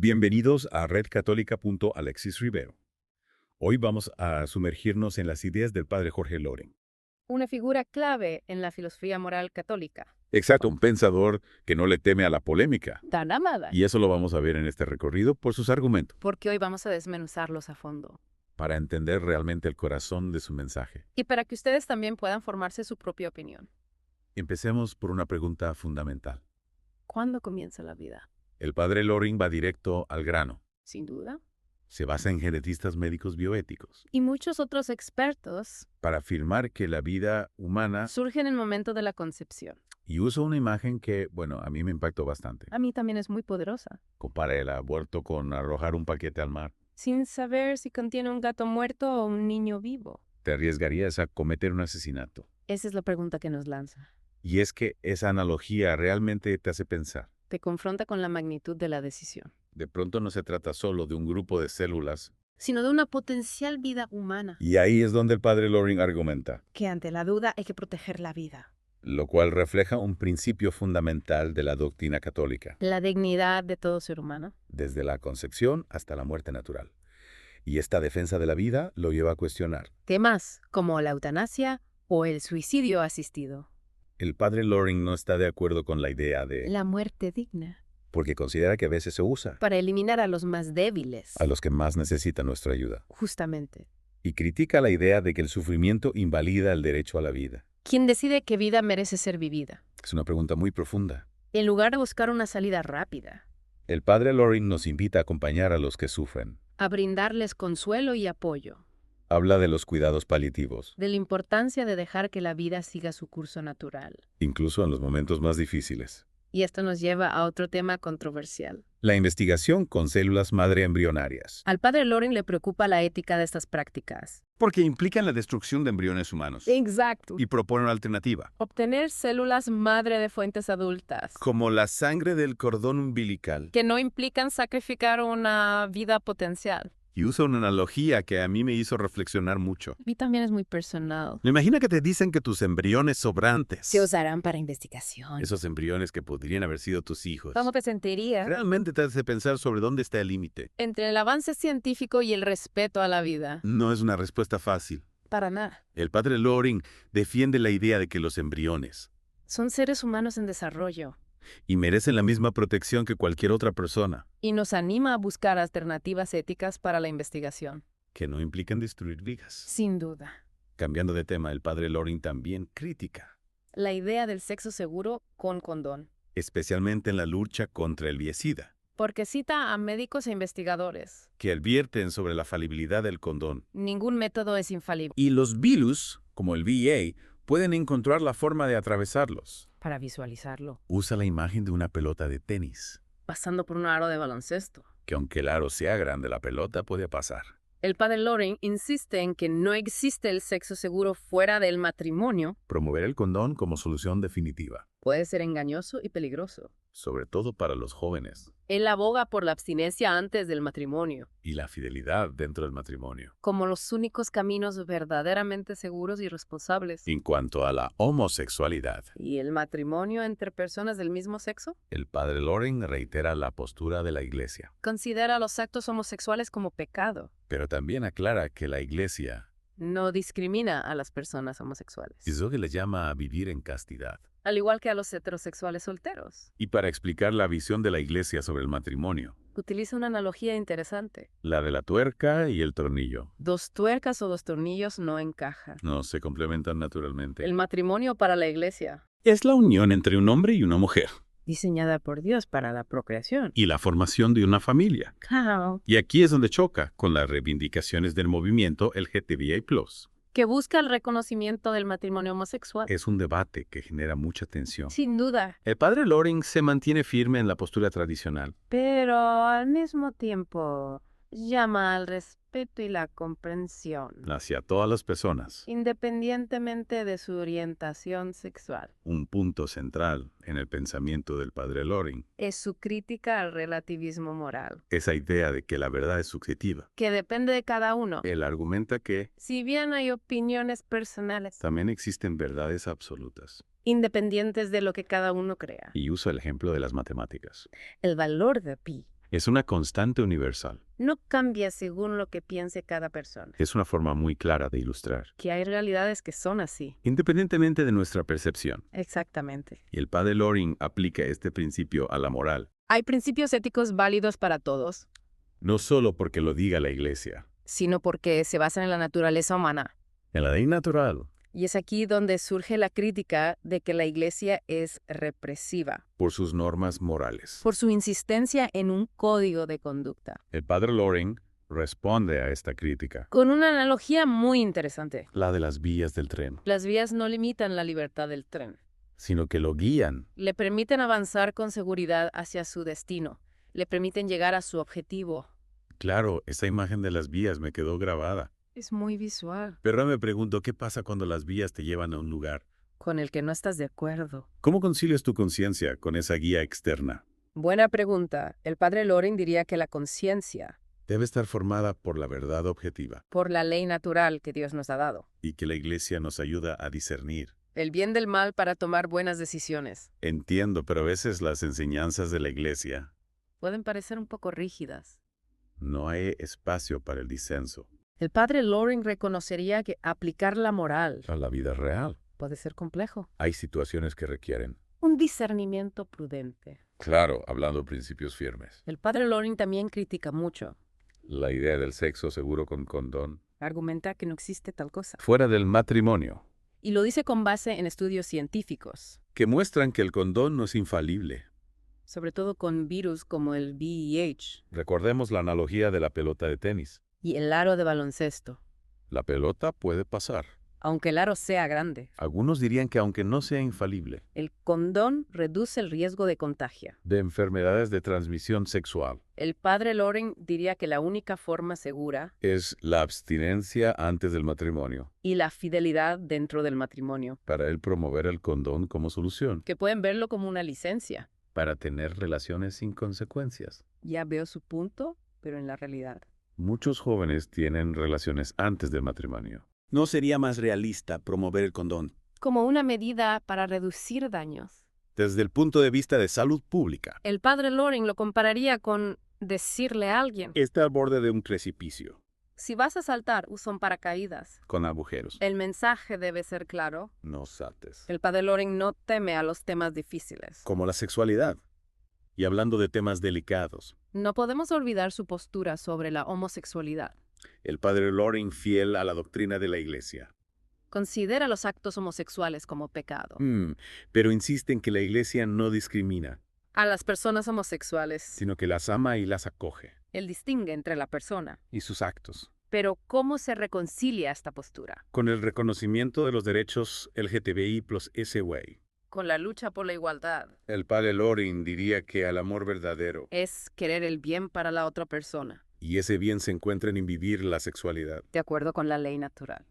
Bienvenidos a redcatólica.Alexis Rivero. Hoy vamos a sumergirnos en las ideas del padre Jorge Loring. Una figura clave en la filosofía moral católica. Exacto, un pensador que no le teme a la polémica. Tan amada. Y eso lo vamos a ver en este recorrido por sus argumentos, Porque hoy vamos a desmenuzarlos a fondo. para entender realmente el corazón de su mensaje. Y para que ustedes también puedan formarse su propia opinión. Empecemos por una pregunta fundamental. ¿Cuándo comienza la vida? El padre Loring va directo al grano. Sin duda. Se basa en genetistas médicos bioéticos Y muchos otros expertos para afirmar que la vida humana, surgen en el momento de la concepción. y usa una imagen que, a mí me impactó bastante. A mí también es muy poderosa. Compara el aborto con arrojar un paquete al mar. Sin saber si contiene un gato muerto o un niño vivo. ¿Te arriesgarías a cometer un asesinato? Esa es la pregunta que nos lanza. Y es que esa analogía realmente te hace pensar. Te confronta con la magnitud de la decisión. De pronto no se trata solo de un grupo de células. Sino de una potencial vida humana. Y ahí es donde el padre Loring argumenta, Que ante la duda hay que proteger la vida. lo cual refleja un principio fundamental de la doctrina católica, La dignidad de todo ser humano. desde la concepción hasta la muerte natural. Y esta defensa de la vida lo lleva a cuestionar. Temas como la eutanasia o el suicidio asistido. El padre Loring no está de acuerdo con la idea de... La muerte digna. porque considera que a veces se usa Para eliminar a los más débiles. a los que más necesitan nuestra ayuda. Justamente. Y critica la idea de que el sufrimiento invalida el derecho a la vida. ¿Quién decide qué vida merece ser vivida? Es una pregunta muy profunda. En lugar de buscar una salida rápida. El padre Loring nos invita a acompañar a los que sufren. A brindarles consuelo y apoyo. Habla de los cuidados paliativos, De la importancia de dejar que la vida siga su curso natural. incluso en los momentos más difíciles. Y esto nos lleva a otro tema controversial. La investigación con células madre embrionarias. Al padre Loring le preocupa la ética de estas prácticas. Porque implican la destrucción de embriones humanos. Exacto. Y propone una alternativa. Obtener células madre de fuentes adultas. Como la sangre del cordón umbilical. Que no implican sacrificar una vida potencial. Y usa una analogía que a mí me hizo reflexionar mucho. A mí también es muy personal. Imagina que te dicen que tus embriones sobrantes, Se usarán para investigación. esos embriones que podrían haber sido tus hijos, ¿Cómo te sentirías? realmente te hace pensar sobre dónde está el límite. Entre el avance científico y el respeto a la vida. No es una respuesta fácil. Para nada. El padre Loring defiende la idea de que los embriones Son seres humanos en desarrollo. y merecen la misma protección que cualquier otra persona, Y nos anima a buscar alternativas éticas para la investigación. que no implican destruir vidas. Sin duda. Cambiando de tema, el padre Loring también critica, La idea del sexo seguro con condón. especialmente en la lucha contra el VIH-Sida, Porque cita a médicos e investigadores. que advierten sobre la falibilidad del condón. Ningún método es infalible. Y los virus, como el VIH, pueden encontrar la forma de atravesarlos. Para visualizarlo. Usa la imagen de una pelota de tenis, Pasando por un aro de baloncesto. que aunque el aro sea grande, la pelota puede pasar. El padre Loring insiste en que no existe el sexo seguro fuera del matrimonio. Promover el condón como solución definitiva, Puede ser engañoso y peligroso. sobre todo para los jóvenes, Él aboga por la abstinencia antes del matrimonio, y la fidelidad dentro del matrimonio. como los únicos caminos verdaderamente seguros y responsables. En cuanto a la homosexualidad, ¿Y el matrimonio entre personas del mismo sexo? el padre Loring reitera la postura de la Iglesia, Considera los actos homosexuales como pecado. pero también aclara que la Iglesia No discrimina a las personas homosexuales. es lo que le llama a vivir en castidad. Al igual que a los heterosexuales solteros. Y para explicar la visión de la Iglesia sobre el matrimonio, Utiliza una analogía interesante. la de la tuerca y el tornillo, Dos tuercas o dos tornillos no encajan. no se complementan naturalmente. El matrimonio para la iglesia. Es la unión entre un hombre y una mujer, Diseñada por Dios para la procreación. y la formación de una familia. Claro. Y aquí es donde choca con las reivindicaciones del movimiento LGTBI+. Que busca el reconocimiento del matrimonio homosexual. Es un debate que genera mucha tensión. Sin duda. El padre Loring se mantiene firme en la postura tradicional. Pero al mismo tiempo llama al respeto y la comprensión. Hacia todas las personas. Independientemente de su orientación sexual. Un punto central en el pensamiento del padre Loring. Es su crítica al relativismo moral. Esa idea de que la verdad es subjetiva. Que depende de cada uno. Él argumenta que Si bien hay opiniones personales. también existen verdades absolutas. Independientes de lo que cada uno crea. Y usa el ejemplo de las matemáticas. El valor de pi Es una constante universal. No cambia según lo que piense cada persona. Es una forma muy clara de ilustrar, Que hay realidades que son así. independientemente de nuestra percepción. Exactamente. Y el padre Loring aplica este principio a la moral, Hay principios éticos válidos para todos, no solo porque lo diga la Iglesia. sino porque se basan en la naturaleza humana. En la ley natural, Y es aquí donde surge la crítica de que la Iglesia es represiva, por sus normas morales. por su insistencia en un código de conducta. El padre Loring responde a esta crítica, Con una analogía muy interesante. la de las vías del tren, Las vías no limitan la libertad del tren. sino que lo guían. Le permiten avanzar con seguridad hacia su destino. Le permiten llegar a su objetivo. Claro, esa imagen de las vías me quedó grabada. Es muy visual. Pero ahora me pregunto, ¿qué pasa cuando las vías te llevan a un lugar? Con el que no estás de acuerdo. ¿Cómo concilias tu conciencia con esa guía externa? Buena pregunta. El padre Loring diría que la conciencia, Debe estar formada por la verdad objetiva por la ley natural que Dios nos ha dado, y que la Iglesia nos ayuda a discernir. el bien del mal para tomar buenas decisiones, Entiendo, pero a veces las enseñanzas de la Iglesia pueden parecer un poco rígidas. no hay espacio para el disenso El padre Loring reconocería que aplicar la moral a la vida real. puede ser complejo. Hay situaciones que requieren. Un discernimiento prudente. Claro, hablando de principios firmes. El padre Loring también critica mucho. La idea del sexo seguro con condón. Argumenta que no existe tal cosa. Fuera del matrimonio. Y lo dice con base en estudios científicos, Que muestran que el condón no es infalible. sobre todo con virus como el VIH Recordemos la analogía de la pelota de tenis. y el aro de baloncesto, La pelota puede pasar. aunque el aro sea grande. Algunos dirían que aunque no sea infalible, El condón reduce el riesgo de contagio. de enfermedades de transmisión sexual, El padre Loring diría que la única forma segura es la abstinencia antes del matrimonio, y la fidelidad dentro del matrimonio, para él promover el condón como solución, que pueden verlo como una licencia. para tener relaciones sin consecuencias. Ya veo su punto, pero en la realidad. Muchos jóvenes tienen relaciones antes del matrimonio. ¿No sería más realista promover el condón? Como una medida para reducir daños. Desde el punto de vista de salud pública, El padre Loring lo compararía con decirle a alguien, está al borde de un precipicio, si vas a saltar, usa un paracaídas. con agujeros. El mensaje debe ser claro. No saltes. El padre Loring no teme a los temas difíciles. Como la sexualidad. Y hablando de temas delicados, No podemos olvidar su postura sobre la homosexualidad. el padre Loring, fiel a la doctrina de la Iglesia. Considera los actos homosexuales como pecado. Pero insiste en que la Iglesia no discrimina, A las personas homosexuales, sino que las ama y las acoge. él distingue entre la persona. Y sus actos. Pero ¿cómo se reconcilia esta postura? Con el reconocimiento de los derechos LGTBI+SY. Con la lucha por la igualdad. El padre Loring diría que al amor verdadero, Es querer el bien para la otra persona, y ese bien se encuentra en vivir la sexualidad de acuerdo con la ley natural.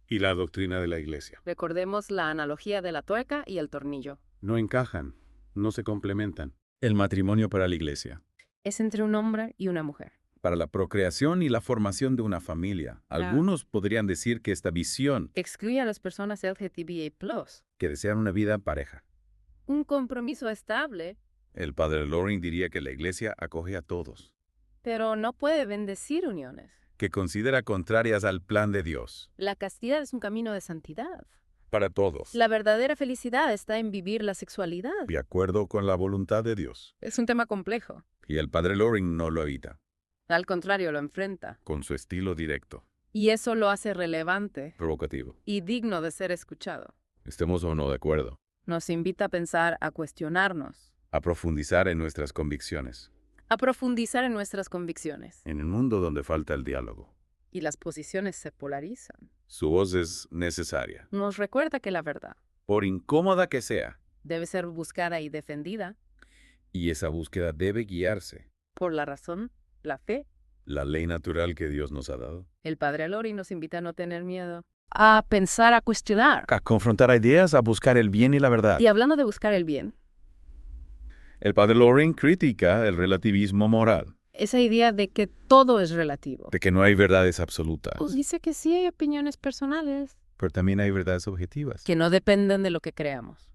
y la doctrina de la Iglesia. Recordemos la analogía de la tuerca y el tornillo. No encajan, no se complementan. El matrimonio para la Iglesia. Es entre un hombre y una mujer. Para la procreación y la formación de una familia. Algunos podrían decir que esta visión, Excluye a las personas LGTBI+. que desean una vida en pareja. Un compromiso estable, El padre Loring diría que la Iglesia acoge a todos, pero no puede bendecir uniones. que considera contrarias al plan de Dios. La castidad es un camino de santidad. Para todos. La verdadera felicidad está en vivir la sexualidad. De acuerdo con la voluntad de Dios. Es un tema complejo. Y el padre Loring no lo evita, Al contrario, lo enfrenta. con su estilo directo, Y eso lo hace relevante provocativo. y digno de ser escuchado. Estemos o no de acuerdo. Nos invita a pensar, a cuestionarnos, A profundizar en nuestras convicciones. a profundizar en nuestras convicciones. En un mundo donde falta el diálogo. Y las posiciones se polarizan. Su voz es necesaria. Nos recuerda que la verdad Por incómoda que sea. debe ser buscada y defendida Y esa búsqueda debe guiarse. por la razón, la fe. La ley natural que Dios nos ha dado. El padre Loring nos invita a no tener miedo, a pensar, a cuestionar. A confrontar ideas, a buscar el bien y la verdad. Y hablando de buscar el bien, El padre Loring critica el relativismo moral, esa idea de que todo es relativo. de que no hay verdades absolutas, Pues dice que sí hay opiniones personales pero también hay verdades objetivas. que no dependen de lo que creamos.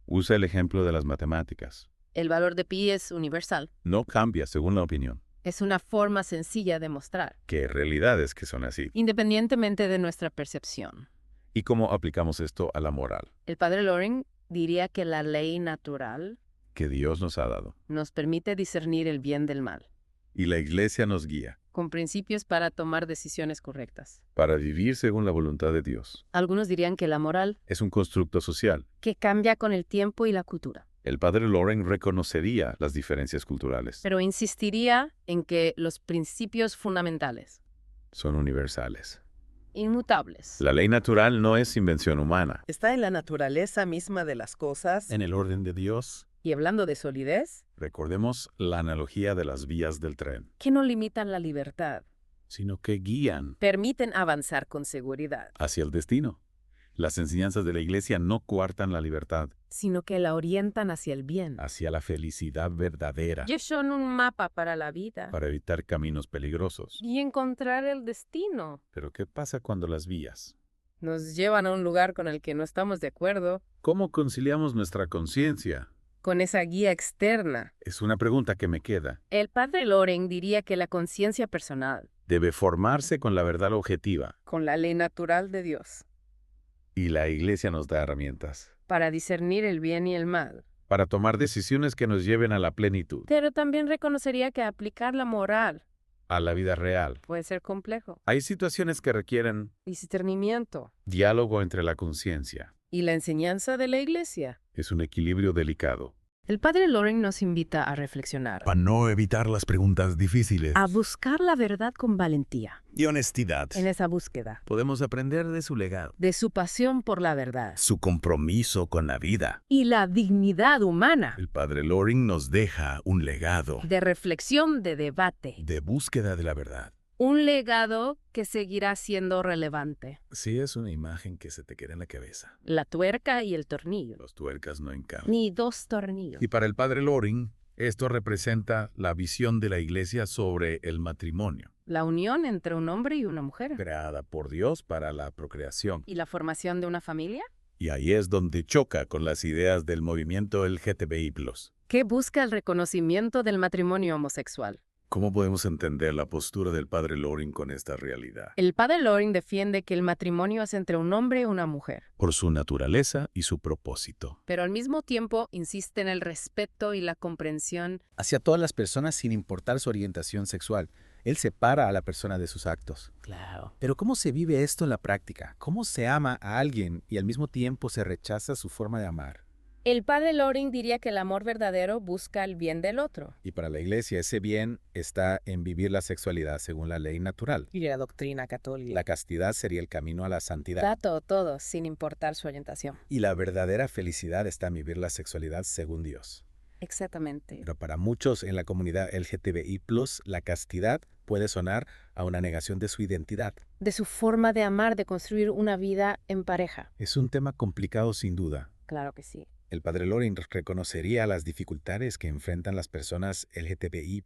Usa el ejemplo de las matemáticas. El valor de pi es universal. No cambia según la opinión. Es una forma sencilla de mostrar, Que hay realidades que son así. independientemente de nuestra percepción. ¿Y cómo aplicamos esto a la moral El padre Loring diría que la ley natural que Dios nos ha dado? nos permite discernir el bien del mal, Y la Iglesia nos guía con principios para tomar decisiones correctas. para vivir según la voluntad de Dios. Algunos dirían que la moral, Es un constructo social. que cambia con el tiempo y la cultura, El padre Loring reconocería las diferencias culturales. pero insistiría en que los principios fundamentales, Son universales. inmutables, La ley natural no es invención humana. Está en la naturaleza misma de las cosas. En el orden de Dios, y hablando de solidez, recordemos la analogía de las vías del tren, que no limitan la libertad, sino que guían permiten avanzar con seguridad, hacia el destino. Las enseñanzas de la Iglesia no coartan la libertad, sino que la orientan hacia el bien. hacia la felicidad verdadera, Y son un mapa para la vida para evitar caminos peligrosos. y encontrar el destino. Pero ¿qué pasa cuando las vías? Nos llevan a un lugar con el que no estamos de acuerdo, ¿Cómo conciliamos nuestra conciencia? con esa guía externa. Es una pregunta que me queda. El padre Loring diría que la conciencia personal, Debe formarse con la verdad objetiva, con la ley natural de Dios, y la Iglesia nos da herramientas para discernir el bien y el mal. para tomar decisiones que nos lleven a la plenitud, Pero también reconocería que aplicar la moral a la vida real. puede ser complejo. Hay situaciones que requieren Discernimiento diálogo entre la conciencia. y la enseñanza de la Iglesia. Es un equilibrio delicado. El padre Loring nos invita a reflexionar, Para no evitar las preguntas difíciles. a buscar la verdad con valentía. Y honestidad. En esa búsqueda, Podemos aprender de su legado. de su pasión por la verdad Su compromiso con la vida. y la dignidad humana, El padre Loring nos deja un legado de reflexión, de debate, de búsqueda de la verdad. un legado que seguirá siendo relevante. Sí, es una imagen que se te queda en la cabeza. La tuerca y el tornillo, Los tuercas no encajan. ni dos tornillos. Y para el padre Loring, esto representa la visión de la Iglesia sobre el matrimonio, La unión entre un hombre y una mujer. creada por Dios para la procreación. ¿Y la formación de una familia? Y ahí es donde choca con las ideas del movimiento LGTBI+. Que busca el reconocimiento del matrimonio homosexual. ¿Cómo podemos entender la postura del padre Loring con esta realidad? El padre Loring defiende que el matrimonio es entre un hombre y una mujer, Por su naturaleza y su propósito. pero al mismo tiempo insiste en el respeto y la comprensión. Hacia todas las personas sin importar su orientación sexual. Él separa a la persona de sus actos. Claro. Pero ¿cómo se vive esto en la práctica? ¿Cómo se ama a alguien y al mismo tiempo se rechaza su forma de amar? El padre Loring diría que el amor verdadero busca el bien del otro. Y para la Iglesia ese bien está en vivir la sexualidad según la ley natural. Y la doctrina católica. La castidad sería el camino a la santidad. Dato todo, sin importar su orientación. Y la verdadera felicidad está en vivir la sexualidad según Dios. Exactamente. Pero para muchos en la comunidad LGTBI+, la castidad puede sonar a una negación de su identidad. De su forma de amar, de construir una vida en pareja. Es un tema complicado sin duda. Claro que sí. El padre Loring reconocería las dificultades que enfrentan las personas LGTBI+,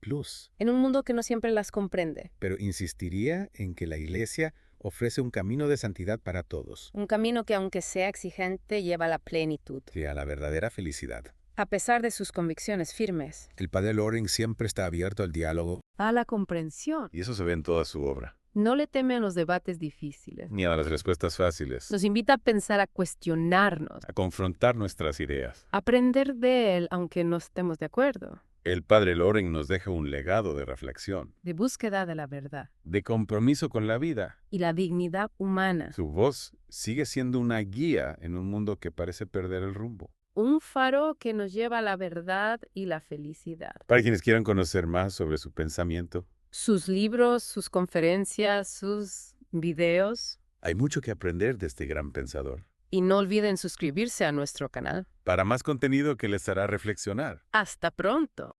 En un mundo que no siempre las comprende. pero insistiría en que la Iglesia ofrece un camino de santidad para todos, Un camino que, aunque sea exigente, lleva a la plenitud. y a la verdadera felicidad. A pesar de sus convicciones firmes. El padre Loring siempre está abierto al diálogo. A la comprensión. Y eso se ve en toda su obra. No le teme a los debates difíciles. Ni a las respuestas fáciles. Nos invita a pensar, a cuestionarnos, A confrontar nuestras ideas. a aprender de él, aunque no estemos de acuerdo. El padre Loring nos deja un legado de reflexión, De búsqueda de la verdad de compromiso con la vida. y la dignidad humana. Su voz sigue siendo una guía en un mundo que parece perder el rumbo. Un faro que nos lleva a la verdad y la felicidad. Para quienes quieran conocer más sobre su pensamiento, Sus libros, sus conferencias, sus videos. hay mucho que aprender de este gran pensador. Y no olviden suscribirse a nuestro canal. Para más contenido que les hará reflexionar. Hasta pronto.